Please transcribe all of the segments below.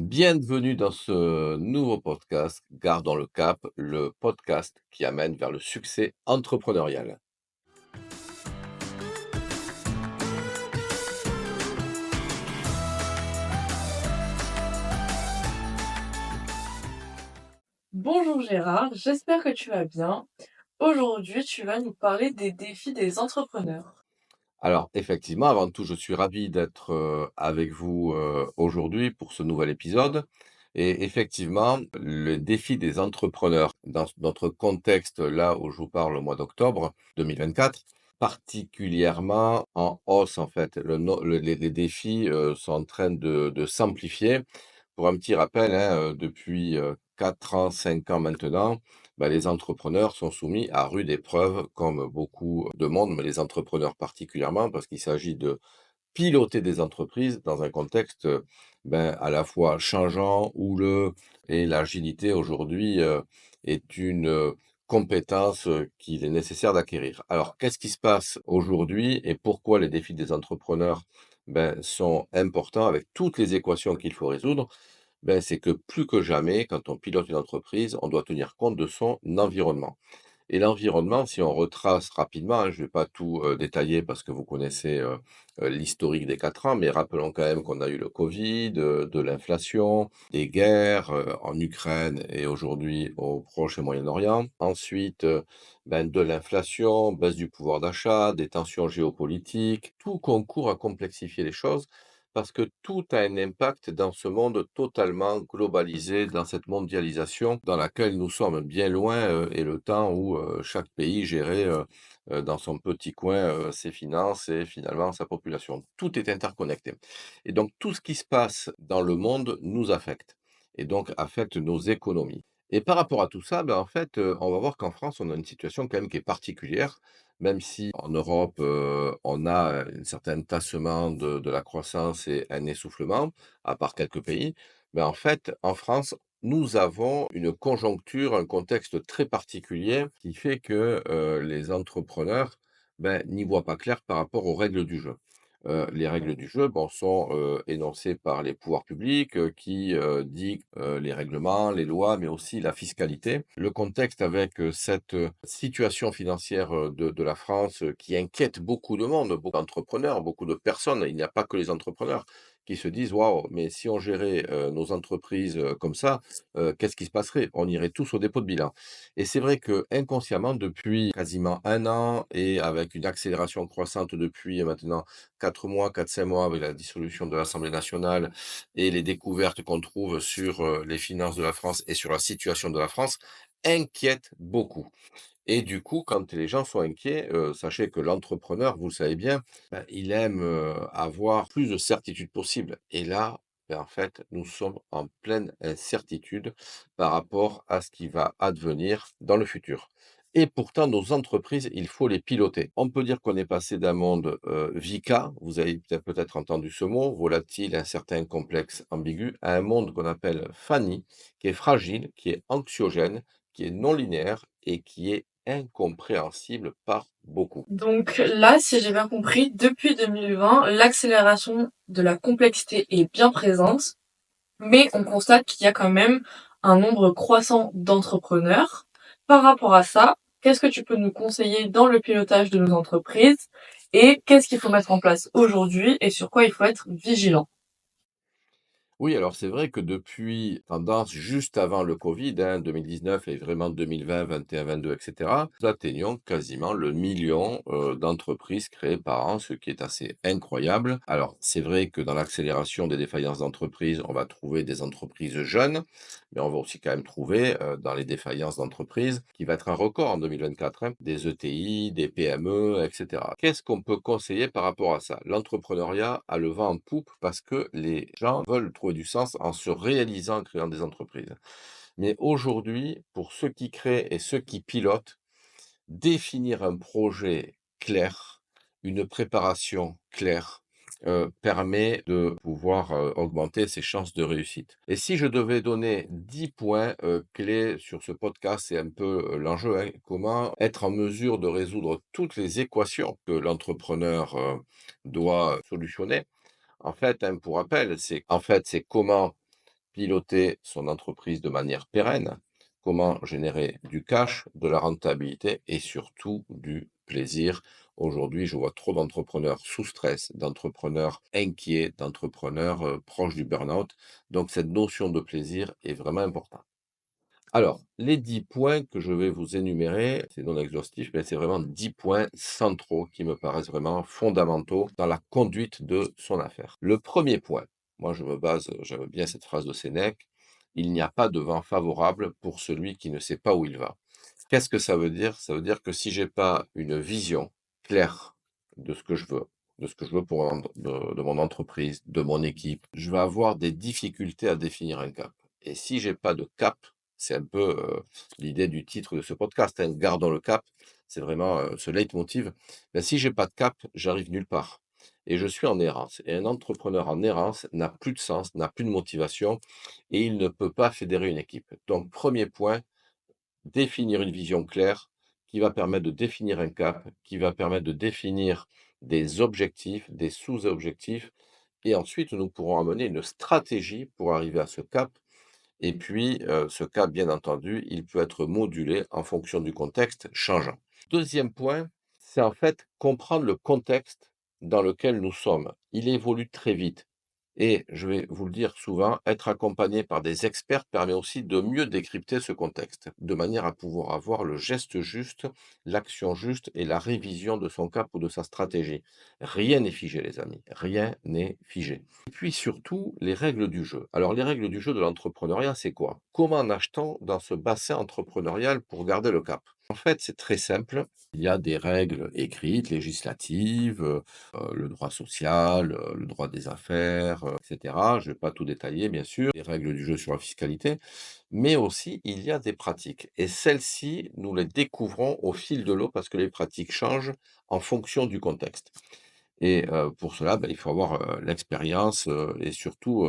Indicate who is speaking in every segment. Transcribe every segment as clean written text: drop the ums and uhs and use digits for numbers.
Speaker 1: Bienvenue dans ce nouveau podcast, Gardons le cap, le podcast qui amène vers le succès entrepreneurial.
Speaker 2: Bonjour Gérard, j'espère que tu vas bien. Aujourd'hui, tu vas nous parler des défis des entrepreneurs.
Speaker 1: Alors, effectivement, avant tout, je suis ravi d'être avec vous aujourd'hui pour ce nouvel épisode. Et effectivement, le défi des entrepreneurs dans notre contexte, là où je vous parle au mois d'octobre 2024, particulièrement en hausse en fait. Les défis sont en train de s'amplifier. Pour un petit rappel, hein, depuis 4 ans, 5 ans maintenant, bah, les entrepreneurs sont soumis à rude épreuve, comme beaucoup de monde, mais les entrepreneurs particulièrement, parce qu'il s'agit de piloter des entreprises dans un contexte ben, à la fois changeant, houleux, et l'agilité aujourd'hui est une compétence qu'il est nécessaire d'acquérir. Alors, qu'est-ce qui se passe aujourd'hui et pourquoi les défis des entrepreneurs ben, sont importants avec toutes les équations qu'il faut résoudre? Ben, c'est que plus que jamais, quand on pilote une entreprise, on doit tenir compte de son environnement. Et l'environnement, si on retrace rapidement, hein, je ne vais pas tout détailler parce que vous connaissez l'historique des 4 ans, mais rappelons quand même qu'on a eu le Covid, de l'inflation, des guerres en Ukraine et aujourd'hui au Proche et Moyen-Orient. Ensuite, ben, de l'inflation, baisse du pouvoir d'achat, des tensions géopolitiques. Tout concourt à complexifier les choses parce que tout a un impact dans ce monde totalement globalisé, dans cette mondialisation dans laquelle nous sommes bien loin et le temps où chaque pays gérait dans son petit coin ses finances et finalement sa population. Tout est interconnecté. Et donc tout ce qui se passe dans le monde nous affecte et donc affecte nos économies. Et par rapport à tout ça, ben, en fait, on va voir qu'en France, on a une situation quand même qui est particulière, même si en Europe, on a un certain tassement de la croissance et un essoufflement, à part quelques pays. Mais en fait, en France, nous avons une conjoncture, un contexte très particulier qui fait que, les entrepreneurs, ben, n'y voient pas clair par rapport aux règles du jeu. Les règles du jeu, bon, sont, énoncées par les pouvoirs publics, qui, dictent, les règlements, les lois, mais aussi la fiscalité. Le contexte avec, cette, situation financière, de la France, qui inquiète beaucoup de monde, beaucoup d'entrepreneurs, beaucoup de personnes. Il n'y a pas que les entrepreneurs qui se disent: «Waouh, mais si on gérait, nos entreprises, comme ça, qu'est-ce qui se passerait? On irait tous au dépôt de bilan». Et c'est vrai que inconsciemment, depuis quasiment 1 an et avec une accélération croissante depuis maintenant 4 mois, 4-5 mois avec la dissolution de l'Assemblée nationale et les découvertes qu'on trouve sur, les finances de la France et sur la situation de la France, inquiètent beaucoup. Et du coup, quand les gens sont inquiets, sachez que l'entrepreneur, vous le savez bien, bah, il aime, avoir plus de certitude possible. Et là, ben, en fait, nous sommes en pleine incertitude par rapport à ce qui va advenir dans le futur. Et pourtant, nos entreprises, il faut les piloter. On peut dire qu'on est passé d'un monde, VICA, vous avez peut-être entendu ce mot, volatile, incertain, complexe, ambigu, à un monde qu'on appelle FANI, qui est fragile, qui est anxiogène, qui est non linéaire et qui est incompréhensible par beaucoup.
Speaker 2: Donc là, si j'ai bien compris, depuis 2020, l'accélération de la complexité est bien présente, mais on constate qu'il y a quand même un nombre croissant d'entrepreneurs. Par rapport à ça, qu'est-ce que tu peux nous conseiller dans le pilotage de nos entreprises et qu'est-ce qu'il faut mettre en place aujourd'hui et sur quoi il faut être vigilant?
Speaker 1: Oui, alors c'est vrai que depuis tendance juste avant le Covid, hein, 2019 et vraiment 2020, 21, 22, etc., nous atteignons quasiment le million d'entreprises créées par an, ce qui est assez incroyable. Alors c'est vrai que dans l'accélération des défaillances d'entreprises, on va trouver des entreprises jeunes, mais on va aussi quand même trouver dans les défaillances d'entreprises, qui va être un record en 2024, hein, des ETI, des PME, etc. Qu'est-ce qu'on peut conseiller par rapport à ça? L'entrepreneuriat a le vent en poupe parce que les gens veulent trouver du sens en se réalisant en créant des entreprises. Mais aujourd'hui, pour ceux qui créent et ceux qui pilotent, définir un projet clair, une préparation claire, permet de pouvoir, augmenter ses chances de réussite. Et si je devais donner 10 points, clés sur ce podcast, c'est un peu, l'enjeu, hein. Comment être en mesure de résoudre toutes les équations que l'entrepreneur, doit solutionner? En fait, hein, pour rappel, c'est comment piloter son entreprise de manière pérenne, comment générer du cash, de la rentabilité et surtout du plaisir. Aujourd'hui, je vois trop d'entrepreneurs sous stress, d'entrepreneurs inquiets, d'entrepreneurs proches du burn-out. Donc cette notion de plaisir est vraiment importante. Alors, les 10 points que je vais vous énumérer, c'est non exhaustif, mais c'est vraiment 10 points centraux qui me paraissent vraiment fondamentaux dans la conduite de son affaire. Le premier point, moi je me base, j'aime bien cette phrase de Sénèque, il n'y a pas de vent favorable pour celui qui ne sait pas où il va. Qu'est-ce que ça veut dire? Ça veut dire que si j'ai pas une vision claire de ce que je veux, de ce que je veux pour de mon entreprise, de mon équipe, je vais avoir des difficultés à définir un cap. Et si j'ai pas de cap, c'est un peu l'idée du titre de ce podcast, hein, gardons le cap. C'est vraiment ce leitmotiv. Ben, si j'ai pas de cap, j'arrive nulle part. Et je suis en errance. Et un entrepreneur en errance n'a plus de sens, n'a plus de motivation et il ne peut pas fédérer une équipe. Donc, premier point, définir une vision claire qui va permettre de définir un cap, qui va permettre de définir des objectifs, des sous-objectifs, et ensuite nous pourrons amener une stratégie pour arriver à ce cap. Et puis, ce cap, bien entendu, il peut être modulé en fonction du contexte changeant. Deuxième point, c'est en fait comprendre le contexte dans lequel nous sommes. Il évolue très vite. Et je vais vous le dire souvent, être accompagné par des experts permet aussi de mieux décrypter ce contexte, de manière à pouvoir avoir le geste juste, l'action juste et la révision de son cap ou de sa stratégie. Rien n'est figé, les amis, rien n'est figé. Et puis surtout, les règles du jeu. Alors, les règles du jeu de l'entrepreneuriat, c'est quoi? Comment nage-t-on dans ce bassin entrepreneurial pour garder le cap? En fait, c'est très simple. Il y a des règles écrites, législatives, le droit social, le droit des affaires, et cetera. Je ne vais pas tout détailler, bien sûr, les règles du jeu sur la fiscalité, mais aussi il y a des pratiques et celles-ci, nous les découvrons au fil de l'eau parce que les pratiques changent en fonction du contexte. Et pour cela, il faut avoir, l'expérience, et surtout,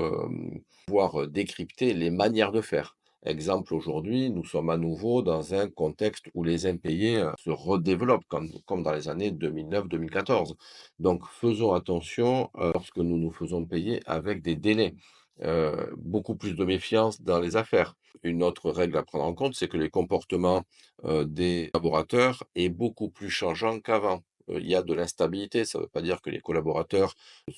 Speaker 1: pouvoir, décrypter les manières de faire. Exemple, aujourd'hui, nous sommes à nouveau dans un contexte où les impayés, se redéveloppent comme dans les années 2009-2014. Donc faisons attention, lorsque nous nous faisons payer avec des délais. Beaucoup plus de méfiance dans les affaires. Une autre règle à prendre en compte, c'est que les comportements, des collaborateurs est beaucoup plus changeant qu'avant. Il y a de l'instabilité, ça ne veut pas dire que les collaborateurs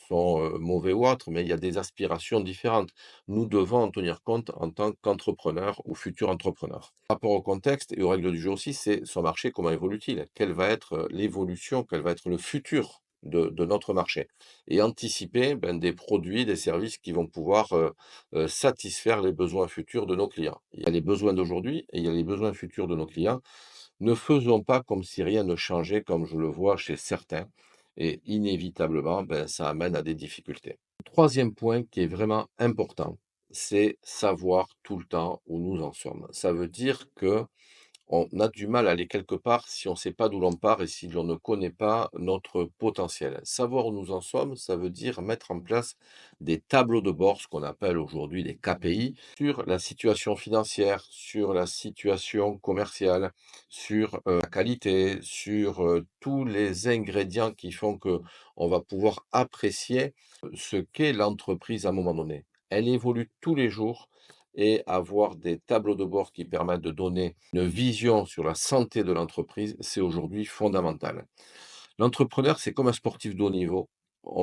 Speaker 1: sont, mauvais ou autres, mais il y a des aspirations différentes. Nous devons en tenir compte en tant qu'entrepreneurs ou futurs entrepreneurs. Par rapport au contexte et aux règles du jeu aussi, c'est son marché, comment évolue-t-il? Quelle va être, l'évolution, quel va être le futur de notre marché? Et anticiper, des produits, des services qui vont pouvoir, satisfaire les besoins futurs de nos clients. Il y a les besoins d'aujourd'hui et il y a les besoins futurs de nos clients. Ne faisons pas comme si rien ne changeait, comme je le vois chez certains, et inévitablement, ça amène à des difficultés. Troisième point qui est vraiment important, c'est savoir tout le temps où nous en sommes. Ça veut dire que on a du mal à aller quelque part si on ne sait pas d'où l'on part et si l'on ne connaît pas notre potentiel. Savoir où nous en sommes, ça veut dire mettre en place des tableaux de bord, ce qu'on appelle aujourd'hui des KPI, sur la situation financière, sur la situation commerciale, sur la qualité, sur tous les ingrédients qui font que on va pouvoir apprécier ce qu'est l'entreprise à un moment donné. Elle évolue tous les jours et avoir des tableaux de bord qui permettent de donner une vision sur la santé de l'entreprise, c'est aujourd'hui fondamental. L'entrepreneur, c'est comme un sportif de haut niveau.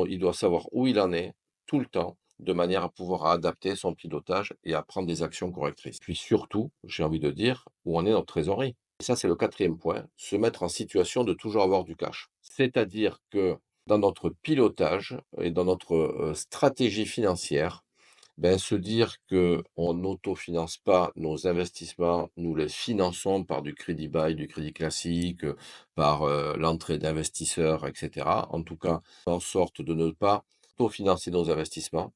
Speaker 1: Il doit savoir où il en est tout le temps, de manière à pouvoir adapter son pilotage et à prendre des actions correctrices. Puis surtout, j'ai envie de dire, où en est notre trésorerie. Et ça, c'est le quatrième point, se mettre en situation de toujours avoir du cash. C'est-à-dire que dans notre pilotage et dans notre stratégie financière, se dire qu'on n'autofinance pas nos investissements, nous les finançons par du crédit bail, du crédit classique, par, l'entrée d'investisseurs et cetera. En tout cas, en sorte de ne pas autofinancer nos investissements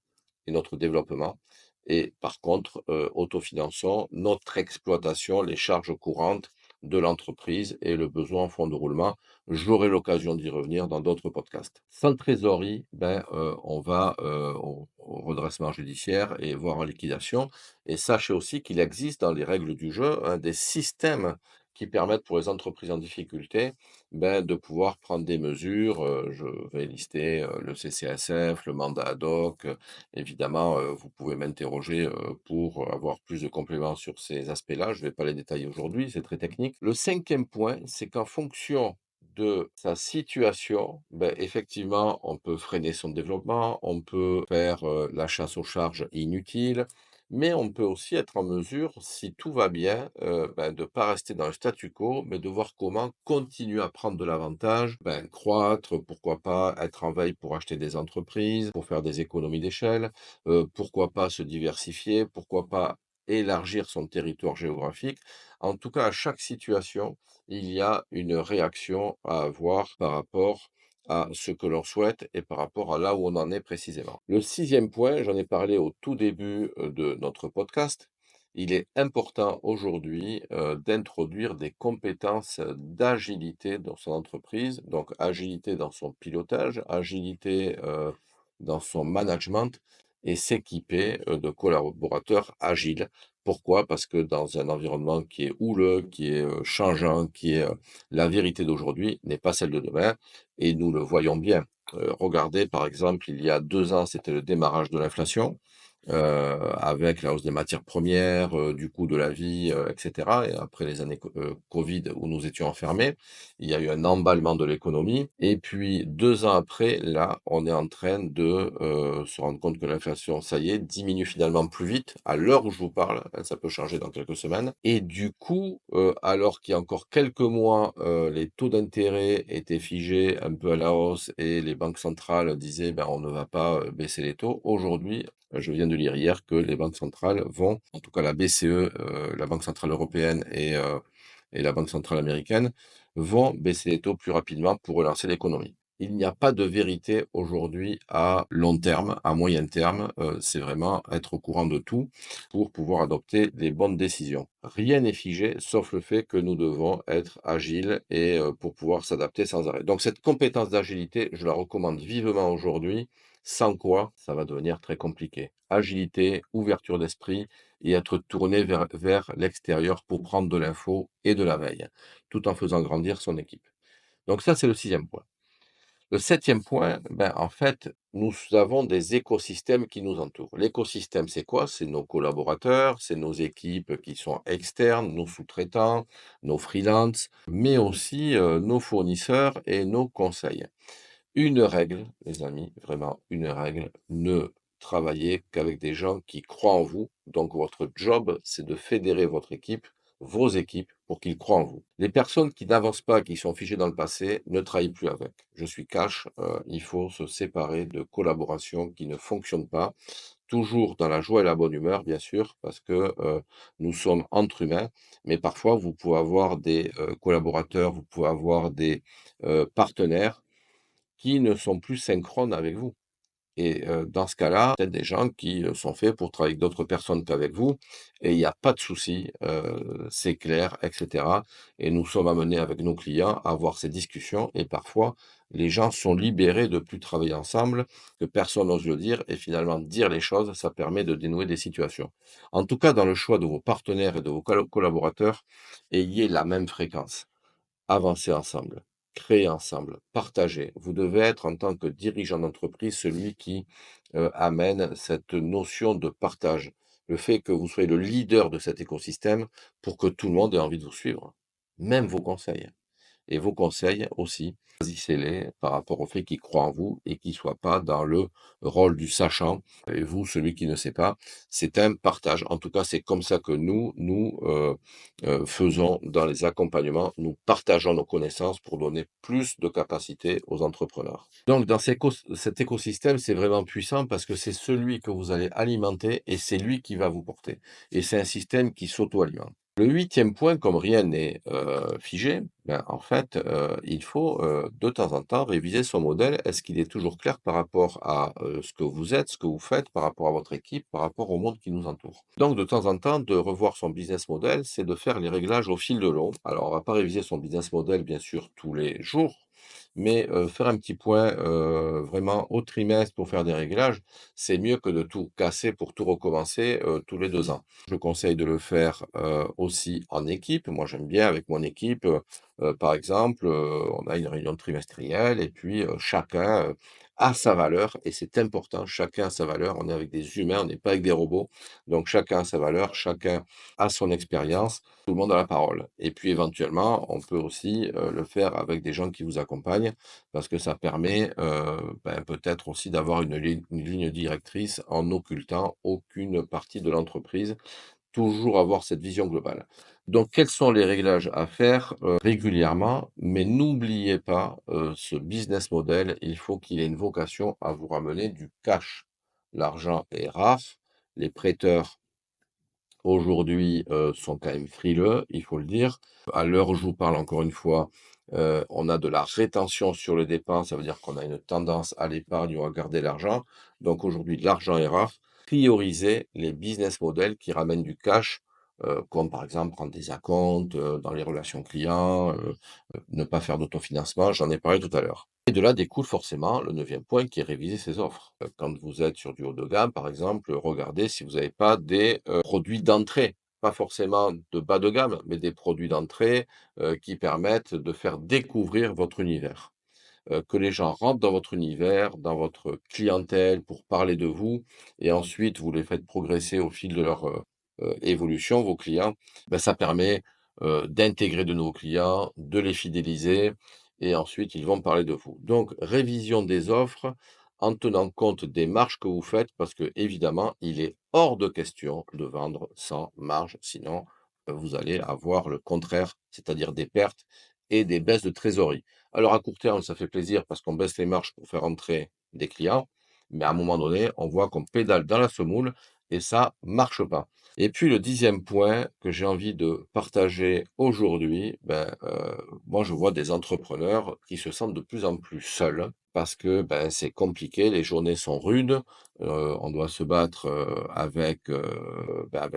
Speaker 1: et notre développement et par contre, autofinançons notre exploitation, les charges courantes de l'entreprise et le besoin en fonds de roulement. J'aurai l'occasion d'y revenir dans d'autres podcasts. Sans trésorerie, on va, au redressement judiciaire et voire en liquidation et sachez aussi qu'il existe dans les règles du jeu, des systèmes qui permettent pour les entreprises en difficulté, de pouvoir prendre des mesures. Je vais lister, le CCSF, le mandat ad hoc. Évidemment, vous pouvez m'interroger, pour avoir plus de compléments sur ces aspects-là. Je ne vais pas les détailler aujourd'hui, c'est très technique. Le cinquième point, c'est qu'en fonction de sa situation, effectivement, on peut freiner son développement, on peut faire, la chasse aux charges inutiles, mais on peut aussi être en mesure, si tout va bien, de ne pas rester dans le statu quo, mais de voir comment continuer à prendre de l'avantage, croître, pourquoi pas être en veille pour acheter des entreprises, pour faire des économies d'échelle, pourquoi pas se diversifier, pourquoi pas élargir son territoire géographique. En tout cas, à chaque situation, il y a une réaction à avoir par rapport à ce que l'on souhaite et par rapport à là où on en est précisément. Le sixième point, j'en ai parlé au tout début de notre podcast, il est important aujourd'hui d'introduire des compétences d'agilité dans son entreprise, donc agilité dans son pilotage, agilité dans son management et s'équiper de collaborateurs agiles. Pourquoi? Parce que dans un environnement qui est houleux, qui est changeant, qui est la vérité d'aujourd'hui n'est pas celle de demain et nous le voyons bien. Regardez par exemple, il y a 2 ans, c'était le démarrage de l'inflation, avec la hausse des matières premières, du coût de la vie, et cetera et après les années covid où nous étions enfermés, il y a eu un emballement de l'économie et puis 2 ans après, là, on est en train de, se rendre compte que l'inflation, ça y est, diminue finalement plus vite à l'heure où je vous parle, hein, ça peut changer dans quelques semaines et du coup, alors qu'il y a encore quelques mois, les taux d'intérêt étaient figés un peu à la hausse et les banques centrales disaient: «On ne va pas, baisser les taux». Aujourd'hui, je viens de lire hier que les banques centrales vont, en tout cas la BCE, la Banque centrale européenne et la Banque centrale américaine, vont baisser les taux plus rapidement pour relancer l'économie. Il n'y a pas de vérité aujourd'hui à long terme, à moyen terme, c'est vraiment être au courant de tout pour pouvoir adopter les bonnes décisions. Rien n'est figé, sauf le fait que nous devons être agiles et pour pouvoir s'adapter sans arrêt. Donc cette compétence d'agilité, je la recommande vivement aujourd'hui, sans quoi ça va devenir très compliqué. Agilité, ouverture d'esprit et être tourné vers l'extérieur pour prendre de l'info et de la veille, tout en faisant grandir son équipe. Donc ça, c'est le sixième point. Le septième point, en fait, nous avons des écosystèmes qui nous entourent. L'écosystème, c'est quoi? C'est nos collaborateurs, c'est nos équipes qui sont externes, nos sous-traitants, nos freelances, mais aussi nos fournisseurs et nos conseils. Une règle, les amis, vraiment une règle, ne travaillez qu'avec des gens qui croient en vous. Donc votre job, c'est de fédérer votre équipe, vos équipes, pour qu'ils croient en vous. Les personnes qui n'avancent pas, qui sont figées dans le passé, ne travaillez plus avec. Je suis cash, il faut se séparer de collaborations qui ne fonctionnent pas. Toujours dans la joie et la bonne humeur, bien sûr, parce que nous sommes entre humains, mais parfois vous pouvez avoir des collaborateurs, vous pouvez avoir des partenaires qui ne sont plus synchrones avec vous et dans ce cas-là, peut-être des gens qui, sont faits pour travailler avec d'autres personnes qu'avec vous et il y a pas de souci, c'est clair et cetera et nous sommes amenés avec nos clients à avoir ces discussions et parfois les gens sont libérés de plus travailler ensemble, que personne n'ose le dire et finalement dire les choses, ça permet de dénouer des situations. En tout cas, dans le choix de vos partenaires et de vos collaborateurs, ayez la même fréquence. Avancer ensemble, créer ensemble, partager. Vous devez être en tant que dirigeant d'entreprise celui qui, amène cette notion de partage. Le fait que vous soyez le leader de cet écosystème pour que tout le monde ait envie de vous suivre, même vos conseils. Et vos conseils aussi, choisissez-les par rapport au fait qu'ils croient en vous et qu'ils ne soient pas dans le rôle du sachant et vous, celui qui ne sait pas. C'est un partage. En tout cas, c'est comme ça que nous faisons dans les accompagnements. Nous partageons nos connaissances pour donner plus de capacité aux entrepreneurs. Donc dans cet écosystème, c'est vraiment puissant parce que c'est celui que vous allez alimenter et c'est lui qui va vous porter. Et c'est un système qui s'auto-alimente. Le huitième point, comme rien n'est, figé, en fait, il faut, de temps en temps réviser son modèle. Est-ce qu'il est toujours clair par rapport à, ce que vous êtes, ce que vous faites, par rapport à votre équipe, par rapport au monde qui nous entoure? Donc de temps en temps, de revoir son business model, c'est de faire les réglages au fil de l'eau. Alors on va pas réviser son business model, bien sûr, tous les jours, mais faire un petit point, vraiment au trimestre pour faire des réglages, c'est mieux que de tout casser pour tout recommencer, tous les 2 ans. Je conseille de le faire, aussi en équipe. Moi, j'aime bien avec mon équipe, par exemple, on a une réunion trimestrielle et puis, chacun, a sa valeur et c'est important, chacun a sa valeur. On est avec des humains, on n'est pas avec des robots, donc chacun a sa valeur, chacun a son expérience, tout le monde a la parole et puis éventuellement, on peut aussi, le faire avec des gens qui vous accompagnent parce que ça permet, peut-être aussi d'avoir une ligne directrice en n'occultant aucune partie de l'entreprise. Toujours avoir cette vision globale. Donc quels sont les réglages à faire, régulièrement? Mais n'oubliez pas, ce business model, il faut qu'il ait une vocation à vous ramener du cash. L'argent est rare, les prêteurs aujourd'hui, sont quand même frileux, il faut le dire. À l'heure où je vous parle, encore une fois, on a de la rétention sur les dépenses, ça veut dire qu'on a une tendance à l'épargne ou à garder l'argent. Donc aujourd'hui, l'argent est rare. Priorisez les business models qui ramènent du cash, comme par exemple prendre des acomptes, dans les relations clients, ne pas faire d'autofinancement, j'en ai parlé tout à l'heure. Et de là découle forcément le neuvième point qui est réviser ses offres. Quand vous êtes sur du haut de gamme, par exemple, regardez si vous n'avez pas des, produits d'entrée. Pas forcément de bas de gamme, mais des produits d'entrée, qui permettent de faire découvrir votre univers. Que les gens rentrent dans votre univers, dans votre clientèle pour parler de vous et ensuite vous les faites progresser au fil de leur, évolution, vos clients, ça permet, d'intégrer de nouveaux clients, de les fidéliser et ensuite ils vont parler de vous. Donc révision des offres en tenant compte des marges que vous faites parce que évidemment il est hors de question de vendre sans marge, sinon, vous allez avoir le contraire, c'est-à-dire des pertes et des baisses de trésorerie. Alors à court terme, ça fait plaisir parce qu'on baisse les marges pour faire entrer des clients, mais à un moment donné, on voit qu'on pédale dans la semoule et ça marche pas. Et puis le dixième point que j'ai envie de partager aujourd'hui, moi je vois des entrepreneurs qui se sentent de plus en plus seuls parce que, c'est compliqué, les journées sont rudes, on doit se battre, avec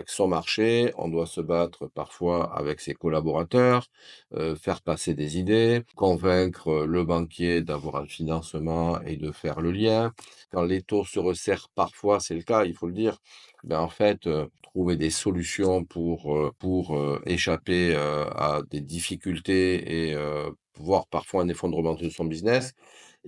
Speaker 1: son marché, on doit se battre parfois avec ses collaborateurs, faire passer des idées, convaincre, le banquier d'avoir un financement et de faire le lien. Quand les taux se resserrent parfois, c'est le cas, il faut le dire, en fait, trouver des solutions pour échapper, à des difficultés et voire parfois un effondrement de son business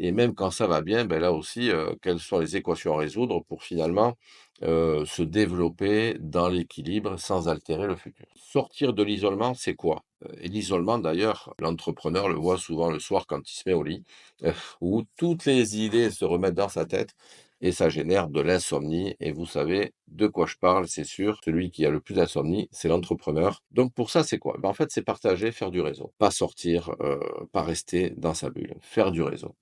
Speaker 1: et même quand ça va bien, là aussi, quelles sont les équations à résoudre pour finalement, se développer dans l'équilibre sans altérer le futur. Sortir de l'isolement, c'est quoi? Et l'isolement d'ailleurs, l'entrepreneur le voit souvent le soir quand il se met au lit, heu, où toutes les idées se remettent dans sa tête et ça génère de l'insomnie et vous savez de quoi je parle, c'est sûr. Celui qui a le plus d'insomnie, c'est l'entrepreneur. Donc pour ça, c'est quoi? En fait, c'est partager, faire du réseau. Pas sortir, pas rester dans sa bulle, faire du réseau.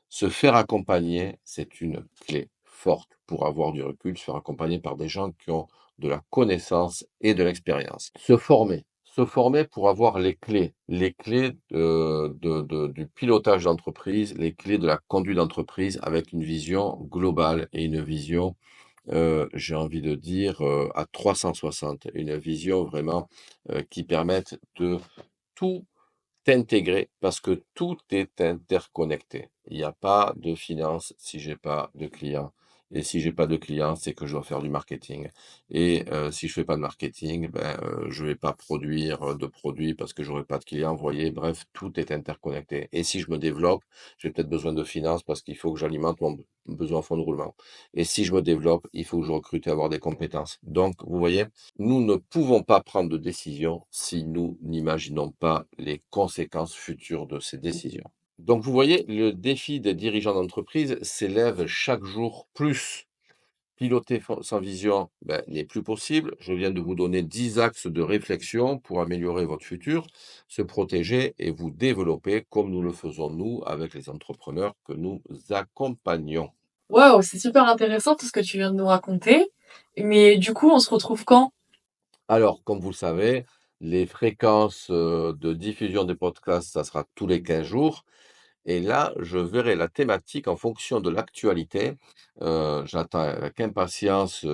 Speaker 1: Se faire accompagner, c'est une clé forte pour avoir du recul, se faire accompagner par des gens qui ont de la connaissance et de l'expérience. Se former pour avoir les clés, du pilotage d'entreprise, les clés de la conduite d'entreprise avec une vision globale et une vision, j'ai envie de dire, à 360. Une vision vraiment, qui permette de tout t'intégrer parce que tout est interconnecté. Il n'y a pas de finance si j'ai pas de clients et si j'ai pas de clients, c'est que je dois faire du marketing et si je fais pas de marketing, je vais pas produire, de produits parce que j'aurai pas de clients, vous voyez? Bref, tout est interconnecté et si je me développe, j'ai peut-être besoin de finances parce qu'il faut que j'alimente mon besoin en fonds de roulement et si je me développe, il faut que je recrute et avoir des compétences. Donc vous voyez? Nous ne pouvons pas prendre de décision si nous n'imaginons pas les conséquences futures de ces décisions. Donc vous voyez, le défi des dirigeants d'entreprise s'élève chaque jour plus. Piloter sans vision n'est plus possible. Je viens de vous donner 10 axes de réflexion pour améliorer votre futur, se protéger et vous développer comme nous le faisons nous avec les entrepreneurs que nous accompagnons.
Speaker 2: Waouh, c'est super intéressant tout ce que tu viens de nous raconter. Mais du coup, on se retrouve quand?
Speaker 1: Alors, comme vous le savez, les fréquences, de diffusion des podcasts, ça sera tous les 15 jours et là, je verrai la thématique en fonction de l'actualité. J'attends avec impatience,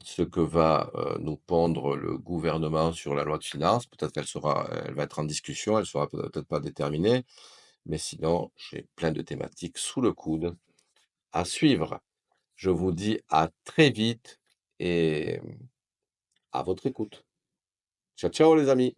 Speaker 1: ce que va, nous pondre le gouvernement sur la loi de finances. Peut-être elle va être en discussion, elle sera peut-être pas déterminée. Mais sinon, j'ai plein de thématiques sous le coude à suivre. Je vous dis à très vite et à votre écoute. Ciao, ciao les amis.